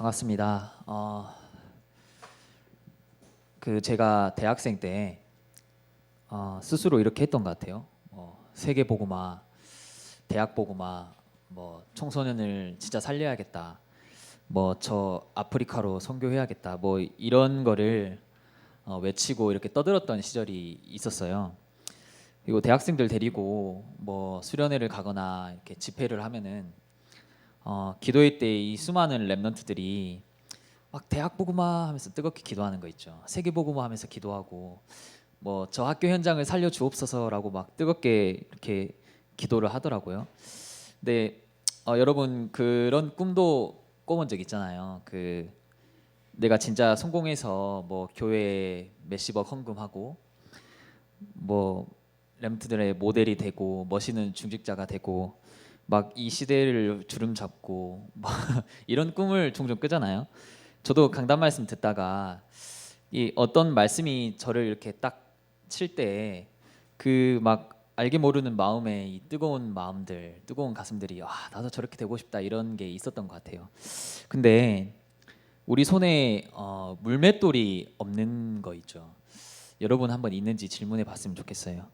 반갑습니다. 제가 대학생 때 스스로 이렇게 했던 것 같아요. 세계 보고마, 대학 보고마, 뭐 청소년을 진짜 살려야겠다. 뭐 저 아프리카로 선교해야겠다. 뭐 이런 거를 외치고 이렇게 떠들었던 시절이 있었어요. 그리고 대학생들 데리고 뭐 수련회를 가거나 이렇게 집회를 하면은 기도회 때 이 수많은 랩런트들이 막 대학 보고마 하면서 뜨겁게 기도하는 거 있죠. 세계 보고마 하면서 기도하고 뭐 저 학교 현장을 살려 주옵소서라고 막 뜨겁게 이렇게 기도를 하더라고요. 근데 여러분 그런 꿈도 꿔본 적 있잖아요. 내가 진짜 성공해서 뭐 교회에 몇십억 헌금하고 뭐 랩런트들의 모델이 되고 멋있는 중직자가 되고 막 이 시대를 주름 잡고 막 이런 꿈을 종종 꾸잖아요. 저도 강단 말씀 듣다가 이 어떤 말씀이 저를 이렇게 딱 칠 때 그 막 알게 모르는 마음에 이 뜨거운 마음들, 뜨거운 가슴들이 나도 저렇게 되고 싶다 이런 게 있었던 것 같아요. 근데 우리 손에 물맷돌이 없는 거 있죠. 여러분 한번 있는지 질문해 봤으면 좋겠어요.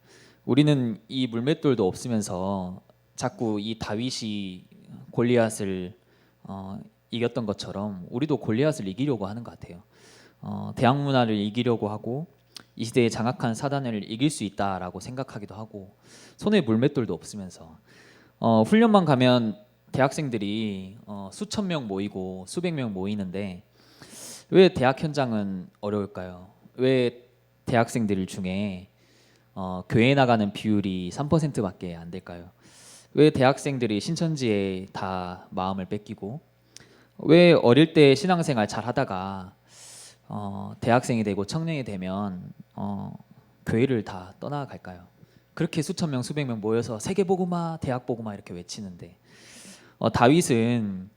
우리는 이 물맷돌도 없으면서 자꾸 이 다윗이 골리앗을 이겼던 것처럼 우리도 골리앗을 이기려고 하는 것 같아요. 대학 문화를 이기려고 하고 이 시대의 장악한 사단을 이길 수 있다라고 생각하기도 하고 손에 물맷돌도 없으면서 훈련만 가면 대학생들이 수천 명 모이고 수백 명 모이는데 왜 대학 현장은 어려울까요? 왜 대학생들 중에 교회 나가는 비율이 3%밖에 안 될까요? 왜 대학생들이 신천지에 다 마음을 뺏기고 왜 어릴 때 신앙생활 잘 하다가 대학생이 되고 청년이 되면 교회를 다 떠나갈까요? 그렇게 수천 명 수백 명 모여서 세계 보고마 대학 보고마 이렇게 외치는데 다윗은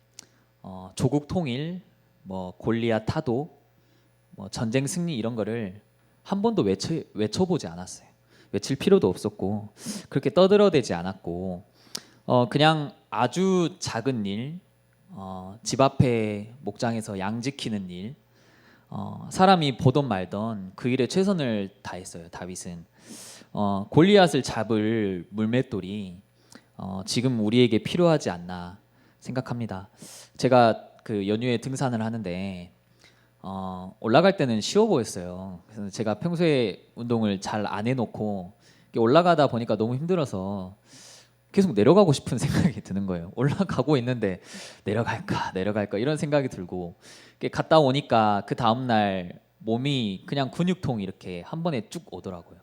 조국 통일 뭐 골리앗 타도 뭐 전쟁 승리 이런 거를 한 번도 외쳐보지 않았어요. 외칠 필요도 없었고 그렇게 떠들어대지 않았고 그냥 아주 작은 일, 집 앞에 목장에서 양 지키는 일, 사람이 보던 말던 그 일에 최선을 다했어요. 다윗은 골리앗을 잡을 물맷돌이 지금 우리에게 필요하지 않나 생각합니다. 제가 그 연휴에 등산을 하는데 올라갈 때는 쉬워 보였어요. 그래서 제가 평소에 운동을 잘 안 해놓고 올라가다 보니까 너무 힘들어서 계속 내려가고 싶은 생각이 드는 거예요. 올라가고 있는데 내려갈까 이런 생각이 들고 갔다 오니까 그 다음 날 몸이 그냥 근육통 이렇게 한 번에 쭉 오더라고요.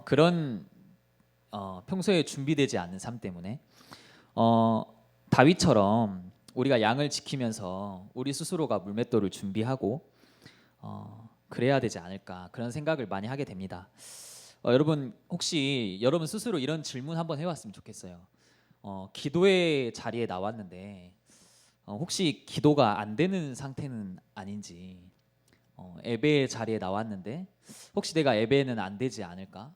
그런 평소에 준비되지 않는 삶 때문에 다윗처럼 우리가 양을 지키면서 우리 스스로가 물맷돌을 준비하고 그래야 되지 않을까 그런 생각을 많이 하게 됩니다. 여러분 혹시 여러분 스스로 이런 질문 한번 해봤으면 좋겠어요. 기도의 자리에 나왔는데 혹시 기도가 안 되는 상태는 아닌지, 예배의 자리에 나왔는데 혹시 내가 예배는 안 되지 않을까?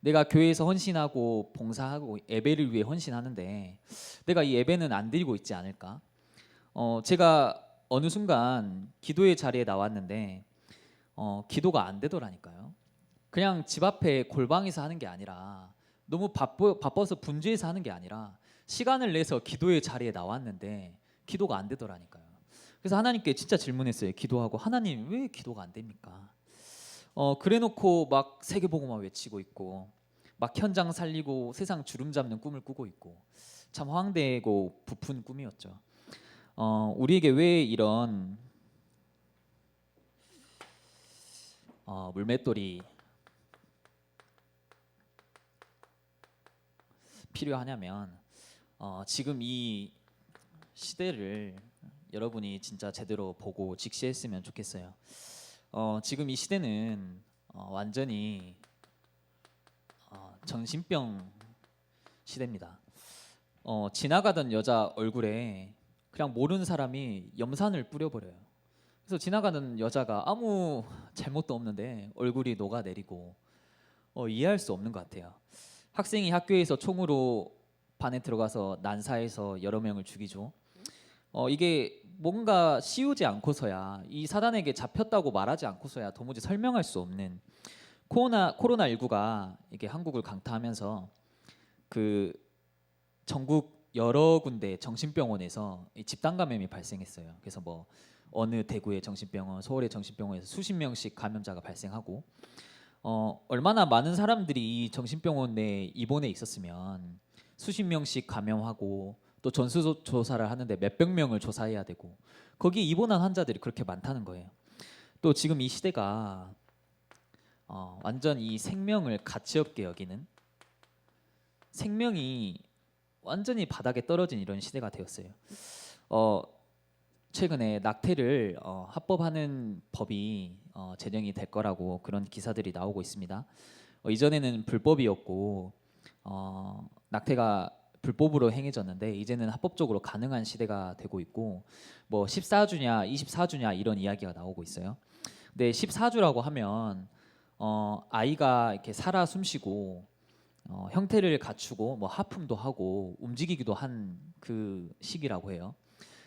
내가 교회에서 헌신하고 봉사하고 예배를 위해 헌신하는데 내가 이 예배는 안 드리고 있지 않을까? 제가 어느 순간 기도의 자리에 나왔는데 기도가 안 되더라니까요. 그냥 집 앞에 골방에서 하는 게 아니라 너무 바빠서 분주해서 하는 게 아니라 시간을 내서 기도의 자리에 나왔는데 기도가 안 되더라니까요. 그래서 하나님께 진짜 질문했어요. 기도하고 하나님 왜 기도가 안 됩니까? 그래놓고 막 세계복음화 외치고 있고 막 현장 살리고 세상 주름 잡는 꿈을 꾸고 있고 참 황당하고 부푼 꿈이었죠. 우리에게 왜 이런 물맷돌이 필요하냐면 지금 이 시대를 여러분이 진짜 제대로 보고 직시했으면 좋겠어요. 지금 이 시대는 완전히 정신병 시대입니다. 지나가던 여자 얼굴에 그냥 모르는 사람이 염산을 뿌려버려요. 그래서 지나가는 여자가 아무 잘못도 없는데 얼굴이 녹아내리고 이해할 수 없는 것 같아요. 학생이 학교에서 총으로 반에 들어가서 난사해서 여러 명을 죽이죠. 이게 뭔가 씌우지 않고서야 이 사단에게 잡혔다고 말하지 않고서야 도무지 설명할 수 없는 코로나19가 이게 한국을 강타하면서 그 전국 여러 군데 정신병원에서 이 집단 감염이 발생했어요. 그래서 뭐 어느 대구의 정신병원, 서울의 정신병원에서 수십 명씩 감염자가 발생하고 얼마나 많은 사람들이 이 정신병원 내에 입원해 있었으면 수십 명씩 감염하고 또 전수조사를 하는데 몇백 명을 조사해야 되고 거기에 입원한 환자들이 그렇게 많다는 거예요. 또 지금 이 시대가 완전 이 생명을 가치 없게 여기는 생명이 완전히 바닥에 떨어진 이런 시대가 되었어요. 최근에 낙태를 합법하는 법이 제정이 될 거라고 그런 기사들이 나오고 있습니다. 이전에는 불법이었고 낙태가 불법으로 행해졌는데 이제는 합법적으로 가능한 시대가 되고 있고 뭐 14주냐 24주냐 이런 이야기가 나오고 있어요. 근데 14주라고 하면 아이가 이렇게 살아 숨쉬고 형태를 갖추고 뭐 하품도 하고 움직이기도 한 그 시기라고 해요.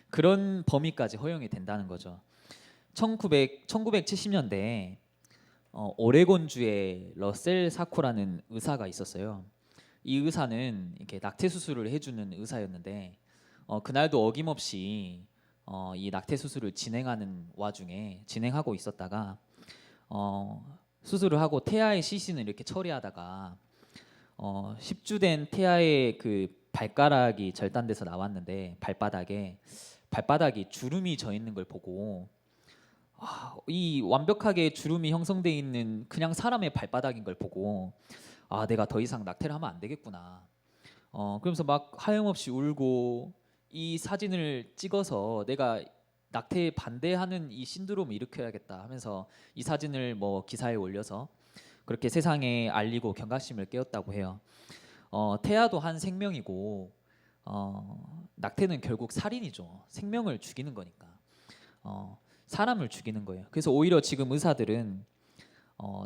그런 범위까지 허용이 된다는 거죠. 1970년대에 오레곤주에 러셀 사코라는 의사가 있었어요. 이 의사는 이렇게 낙태 수술을 해주는 의사였는데 그날도 어김없이 이 낙태 수술을 진행하는 와중에 진행하고 있었다가 수술을 하고 태아의 시신을 이렇게 처리하다가 10주 된 태아의 그 발가락이 절단돼서 나왔는데 발바닥이 주름이 져 있는 걸 보고 이 완벽하게 주름이 형성돼 있는 그냥 사람의 발바닥인 걸 보고 내가 더 이상 낙태를 하면 안 되겠구나. 그러면서 막 하염없이 울고 이 사진을 찍어서 내가 낙태에 반대하는 이 신드롬을 일으켜야겠다 하면서 이 사진을 뭐 기사에 올려서 그렇게 세상에 알리고 경각심을 깨웠다고 해요. 태아도 한 생명이고 낙태는 결국 살인이죠. 생명을 죽이는 거니까. 사람을 죽이는 거예요. 그래서 오히려 지금 의사들은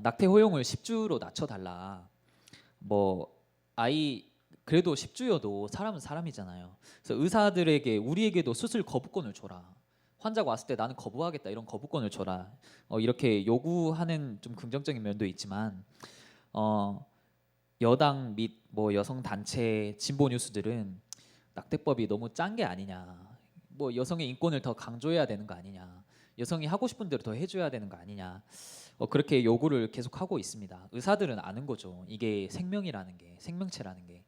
낙태 허용을 10주로 낮춰달라. 뭐 아이 그래도 10주여도 사람은 사람이잖아요. 그래서 의사들에게 우리에게도 수술 거부권을 줘라. 환자가 왔을 때 나는 거부하겠다 이런 거부권을 줘라. 이렇게 요구하는 좀 긍정적인 면도 있지만 여당 및 뭐 여성 단체 진보 뉴스들은 낙태법이 너무 짠 게 아니냐. 뭐 여성의 인권을 더 강조해야 되는 거 아니냐. 여성이 하고 싶은 대로 더 해줘야 되는 거 아니냐. 그렇게 요구를 계속하고 있습니다. 의사들은 아는 거죠. 이게 생명이라는 게, 생명체라는 게.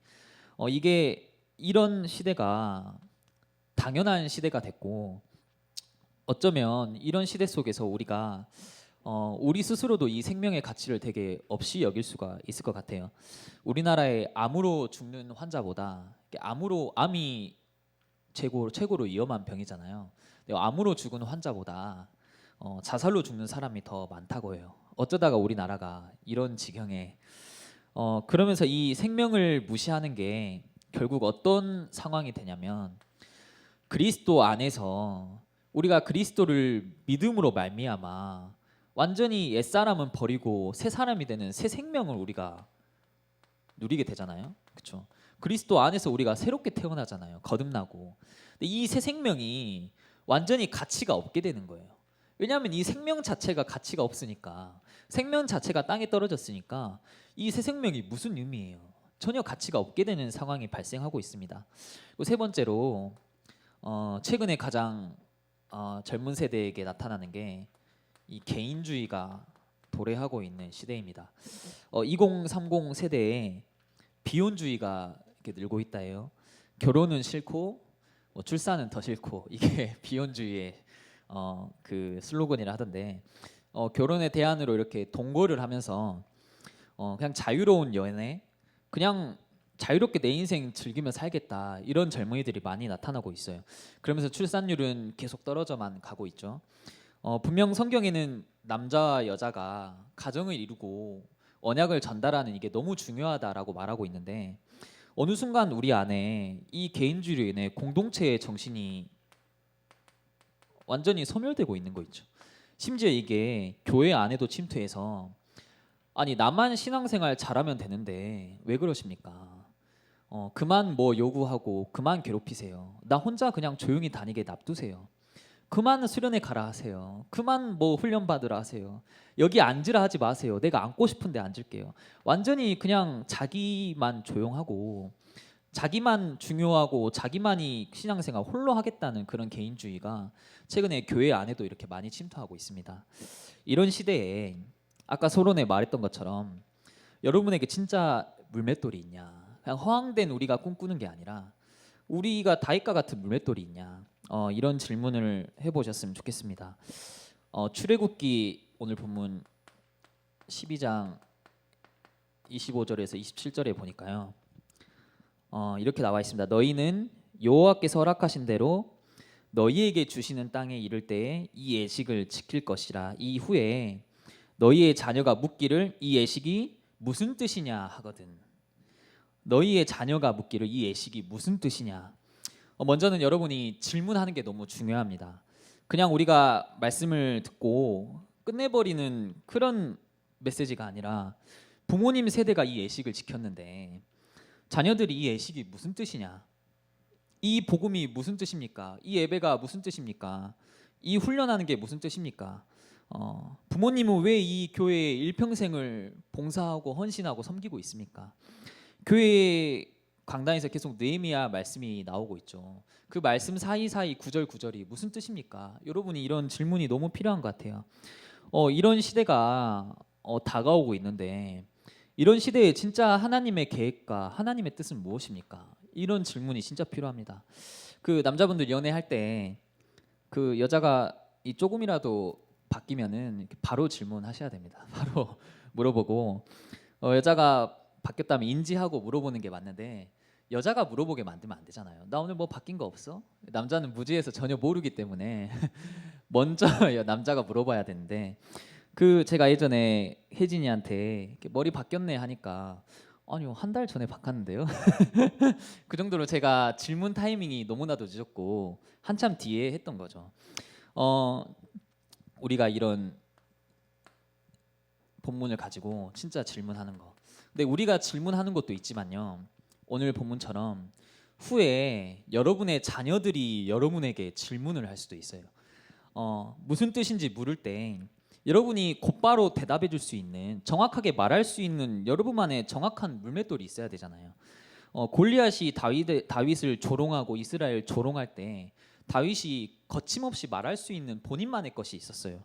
이게 이런 시대가 당연한 시대가 됐고 어쩌면 이런 시대 속에서 우리가 우리 스스로도 이 생명의 가치를 되게 없이 여길 수가 있을 것 같아요. 우리나라에 암으로 죽는 환자보다 암이 최고로 위험한 병이잖아요. 근데 암으로 죽은 환자보다 자살로 죽는 사람이 더 많다고 해요. 어쩌다가 우리나라가 이런 지경에 그러면서 이 생명을 무시하는 게 결국 어떤 상황이 되냐면 그리스도 안에서 우리가 그리스도를 믿음으로 말미암아 완전히 옛사람은 버리고 새 사람이 되는 새 생명을 우리가 누리게 되잖아요. 그렇죠? 그리스도 안에서 우리가 새롭게 태어나잖아요. 거듭나고. 근데 이 새 생명이 완전히 가치가 없게 되는 거예요. 왜냐하면 이 생명 자체가 가치가 없으니까 생명 자체가 땅에 떨어졌으니까 이 새 생명이 무슨 의미예요? 전혀 가치가 없게 되는 상황이 발생하고 있습니다. 그리고 세 번째로 최근에 가장 젊은 세대에게 나타나는 게 이 개인주의가 도래하고 있는 시대입니다. 2030 세대에 비혼주의가 이렇게 늘고 있다 해요. 결혼은 싫고 출산은 더 싫고 이게 비혼주의의 그 슬로건이라 하던데 결혼의 대안으로 이렇게 동거를 하면서 그냥 자유로운 연애 그냥 자유롭게 내 인생 즐기며 살겠다 이런 젊은이들이 많이 나타나고 있어요. 그러면서 출산율은 계속 떨어져만 가고 있죠. 분명 성경에는 남자와 여자가 가정을 이루고 언약을 전달하는 이게 너무 중요하다라고 말하고 있는데 어느 순간 우리 안에 이 개인주의로 인해 공동체의 정신이 완전히 소멸되고 있는 거 있죠. 심지어 이게 교회 안에도 침투해서 아니 나만 신앙생활 잘하면 되는데 왜 그러십니까? 그만 뭐 요구하고 그만 괴롭히세요. 나 혼자 그냥 조용히 다니게 놔두세요. 그만 수련회 가라 하세요. 그만 뭐 훈련 받으라 하세요. 여기 앉으라 하지 마세요. 내가 앉고 싶은데 앉을게요. 완전히 그냥 자기만 조용하고 자기만 중요하고 자기만이 신앙생활 홀로 하겠다는 그런 개인주의가 최근에 교회 안에도 이렇게 많이 침투하고 있습니다. 이런 시대에 아까 서론에 말했던 것처럼 여러분에게 진짜 물맷돌이 있냐? 그냥 허황된 우리가 꿈꾸는 게 아니라 우리가 다윗과 같은 물맷돌이 있냐? 이런 질문을 해보셨으면 좋겠습니다. 출애굽기 오늘 본문 12장 25절에서 27절에 보니까요. 이렇게 나와 있습니다. 너희는 여호와께서 허락하신 대로 너희에게 주시는 땅에 이를 때에 이 예식을 지킬 것이라. 이후에 너희의 자녀가 묻기를 이 예식이 무슨 뜻이냐 하거든. 너희의 자녀가 묻기를 이 예식이 무슨 뜻이냐. 먼저는 여러분이 질문하는 게 너무 중요합니다. 그냥 우리가 말씀을 듣고 끝내버리는 그런 메시지가 아니라 부모님 세대가 이 예식을 지켰는데 자녀들이 이 예식이 무슨 뜻이냐, 이 복음이 무슨 뜻입니까, 이 예배가 무슨 뜻입니까, 이 훈련하는 게 무슨 뜻입니까, 부모님은 왜 이 교회에 일평생을 봉사하고 헌신하고 섬기고 있습니까? 교회 강단에서 계속 느헤미야 말씀이 나오고 있죠. 그 말씀 사이사이 구절구절이 무슨 뜻입니까? 여러분이 이런 질문이 너무 필요한 것 같아요. 이런 시대가 다가오고 있는데 이런 시대에 진짜 하나님의 계획과 하나님의 뜻은 무엇입니까? 이런 질문이 진짜 필요합니다. 그 남자분들 연애할 때 그 여자가 이 조금이라도 바뀌면은 바로 질문하셔야 됩니다. 바로 물어보고 여자가 바뀌었다면 인지하고 물어보는 게 맞는데 여자가 물어보게 만들면 안 되잖아요. 나 오늘 뭐 바뀐 거 없어? 남자는 무지해서 전혀 모르기 때문에 먼저 남자가 물어봐야 되는데 그 제가 예전에 혜진이한테 이렇게 머리 바뀌었네 하니까 아니요 한 달 전에 바꿨는데요. 그 정도로 제가 질문 타이밍이 너무나도 늦었고 한참 뒤에 했던 거죠. 우리가 이런 본문을 가지고 진짜 질문하는 거. 근데 우리가 질문하는 것도 있지만요. 오늘 본문처럼 후에 여러분의 자녀들이 여러분에게 질문을 할 수도 있어요. 무슨 뜻인지 물을 때 여러분이 곧바로 대답해 줄 수 있는, 정확하게 말할 수 있는 여러분만의 정확한 물맷돌이 있어야 되잖아요. 골리앗이 다윗을 조롱하고 이스라엘 조롱할 때 다윗이 거침없이 말할 수 있는 본인만의 것이 있었어요.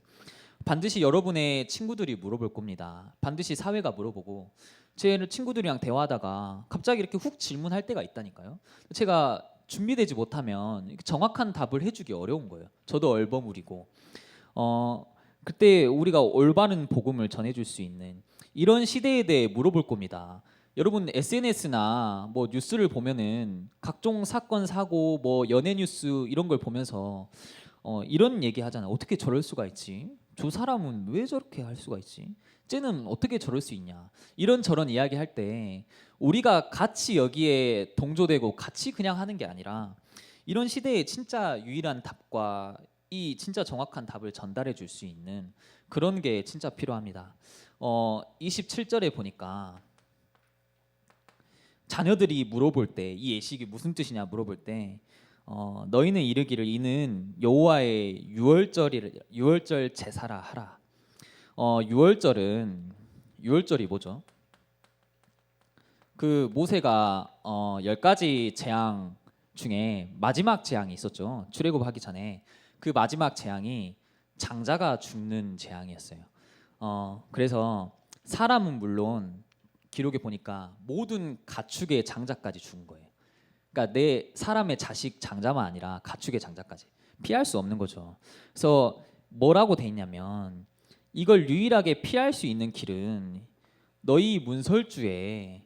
반드시 여러분의 친구들이 물어볼 겁니다. 반드시 사회가 물어보고 제 친구들이랑 대화하다가 갑자기 이렇게 훅 질문할 때가 있다니까요. 제가 준비되지 못하면 정확한 답을 해주기 어려운 거예요. 저도 얼버무리고 그때 우리가 올바른 복음을 전해줄 수 있는 이런 시대에 대해 물어볼 겁니다. 여러분 SNS나 뭐 뉴스를 보면은 각종 사건 사고 뭐 연예 뉴스 이런 걸 보면서 이런 얘기 하잖아요. 어떻게 저럴 수가 있지? 저 사람은 왜 저렇게 할 수가 있지? 쟤는 어떻게 저럴 수 있냐? 이런저런 이야기 할 때 우리가 같이 여기에 동조되고 같이 그냥 하는 게 아니라 이런 시대에 진짜 유일한 답과 이 진짜 정확한 답을 전달해 줄 수 있는 그런 게 진짜 필요합니다. 27절에 보니까 자녀들이 물어볼 때 이 예식이 무슨 뜻이냐 물어볼 때 너희는 이르기를 이는 여호와의 유월절 제사라 하라. 유월절이 뭐죠? 그 모세가 10가지 재앙 중에 마지막 재앙이 있었죠. 출애굽하기 전에 그 마지막 재앙이 장자가 죽는 재앙이었어요. 그래서 사람은 물론 기록에 보니까 모든 가축의 장자까지 죽은 거예요. 그러니까 내 사람의 자식 장자만 아니라 가축의 장자까지 피할 수 없는 거죠. 그래서 뭐라고 돼 있냐면 이걸 유일하게 피할 수 있는 길은 너희 문설주에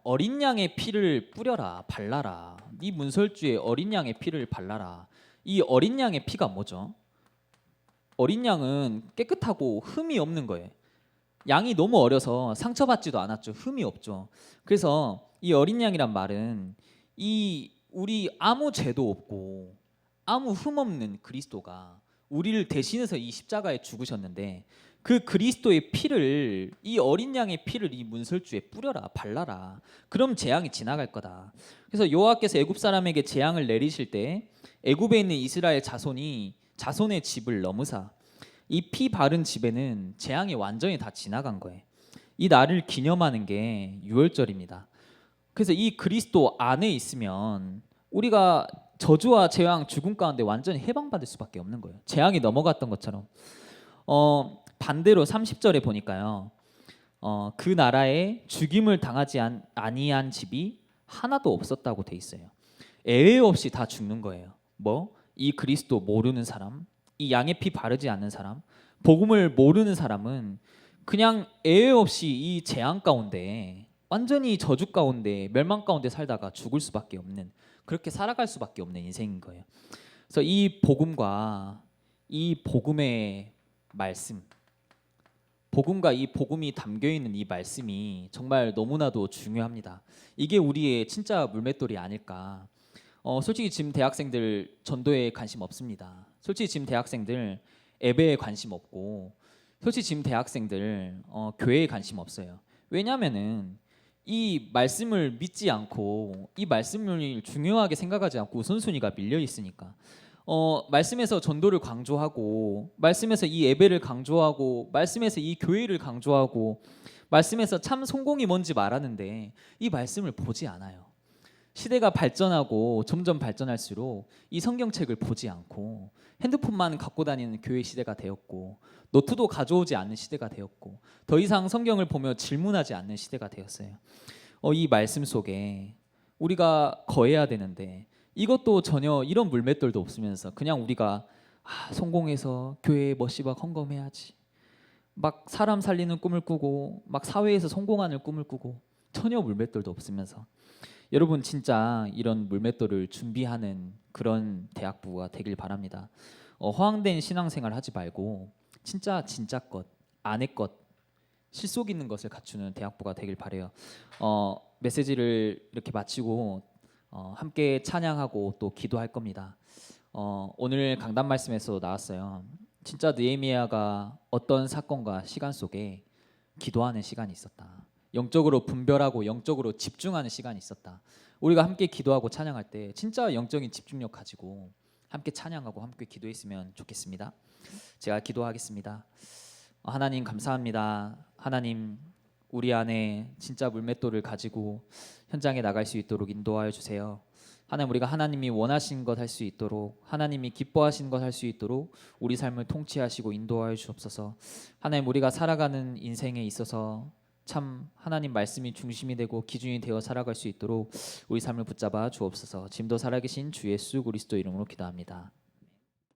어린 양의 피를 뿌려라, 발라라. 네 문설주에 어린 양의 피를 발라라. 이 어린 양의 피가 뭐죠? 어린 양은 깨끗하고 흠이 없는 거예요. 양이 너무 어려서 상처받지도 않았죠. 흠이 없죠. 그래서 이 어린 양이란 말은 우리 아무 죄도 없고 아무 흠 없는 그리스도가 우리를 대신해서 이 십자가에 죽으셨는데 그 그리스도의 피를, 이 어린 양의 피를 이 문설주에 뿌려라, 발라라. 그럼 재앙이 지나갈 거다. 그래서 여호와께서 애굽 사람에게 재앙을 내리실 때 애굽에 있는 이스라엘 자손의 집을 넘으사 이 피 바른 집에는 재앙이 완전히 다 지나간 거예요. 이 날을 기념하는 게 유월절입니다. 그래서 이 그리스도 안에 있으면 우리가 저주와 재앙, 죽음 가운데 완전히 해방받을 수밖에 없는 거예요. 재앙이 넘어갔던 것처럼. 반대로 30절에 보니까요. 그 나라에 죽임을 당하지 아니한 집이 하나도 없었다고 돼 있어요. 예외 없이 다 죽는 거예요. 이 그리스도 모르는 사람, 이 양의 피 바르지 않는 사람, 복음을 모르는 사람은 그냥 예외 없이 이 재앙 가운데, 완전히 저주 가운데, 멸망 가운데 살다가 죽을 수밖에 없는, 그렇게 살아갈 수밖에 없는 인생인 거예요. 그래서 이 복음과 이 복음의 말씀, 복음과 이 복음이 담겨 있는 이 말씀이 정말 너무나도 중요합니다. 이게 우리의 진짜 물맷돌이 아닐까. 솔직히 지금 대학생들 전도에 관심 없습니다. 솔직히 지금 대학생들 예배에 관심 없고, 솔직히 지금 대학생들 교회에 관심 없어요. 왜냐하면은 이 말씀을 믿지 않고, 이 말씀을 중요하게 생각하지 않고 우선순위가 밀려 있으니까. 말씀에서 전도를 강조하고, 말씀에서 이 예배를 강조하고, 말씀에서 이 교회를 강조하고, 말씀에서 참 성공이 뭔지 말하는데 이 말씀을 보지 않아요. 시대가 발전하고 점점 발전할수록 이 성경책을 보지 않고 핸드폰만 갖고 다니는 교회 시대가 되었고, 노트도 가져오지 않는 시대가 되었고, 더 이상 성경을 보며 질문하지 않는 시대가 되었어요. 이 말씀 속에 우리가 거해야 되는데 이것도 전혀 이런 물맷돌도 없으면서 그냥 우리가 성공해서 교회에 멋시박 헌금해야지, 막 사람 살리는 꿈을 꾸고, 막 사회에서 성공하는 꿈을 꾸고, 전혀 물맷돌도 없으면서 여러분 진짜 이런 물맷돌을 준비하는 그런 대학부가 되길 바랍니다. 허황된 신앙생활 하지 말고 진짜 것, 안의 것, 실속 있는 것을 갖추는 대학부가 되길 바래요. 메시지를 이렇게 마치고 함께 찬양하고 또 기도할 겁니다. 오늘 강단 말씀에서 나왔어요. 진짜 느헤미야가 어떤 사건과 시간 속에 기도하는 시간이 있었다. 영적으로 분별하고 영적으로 집중하는 시간이 있었다. 우리가 함께 기도하고 찬양할 때 진짜 영적인 집중력 가지고 함께 찬양하고 함께 기도했으면 좋겠습니다. 제가 기도하겠습니다. 하나님 감사합니다. 하나님, 우리 안에 진짜 물맷돌을 가지고 현장에 나갈 수 있도록 인도하여 주세요. 하나님, 우리가 하나님이 원하신 것 할 수 있도록, 하나님이 기뻐하신 것 할 수 있도록 우리 삶을 통치하시고 인도하여 주옵소서. 하나님, 우리가 살아가는 인생에 있어서 참 하나님 말씀이 중심이 되고 기준이 되어 살아갈 수 있도록 우리 삶을 붙잡아 주옵소서. 지금도 살아계신 주 예수 그리스도 이름으로 기도합니다.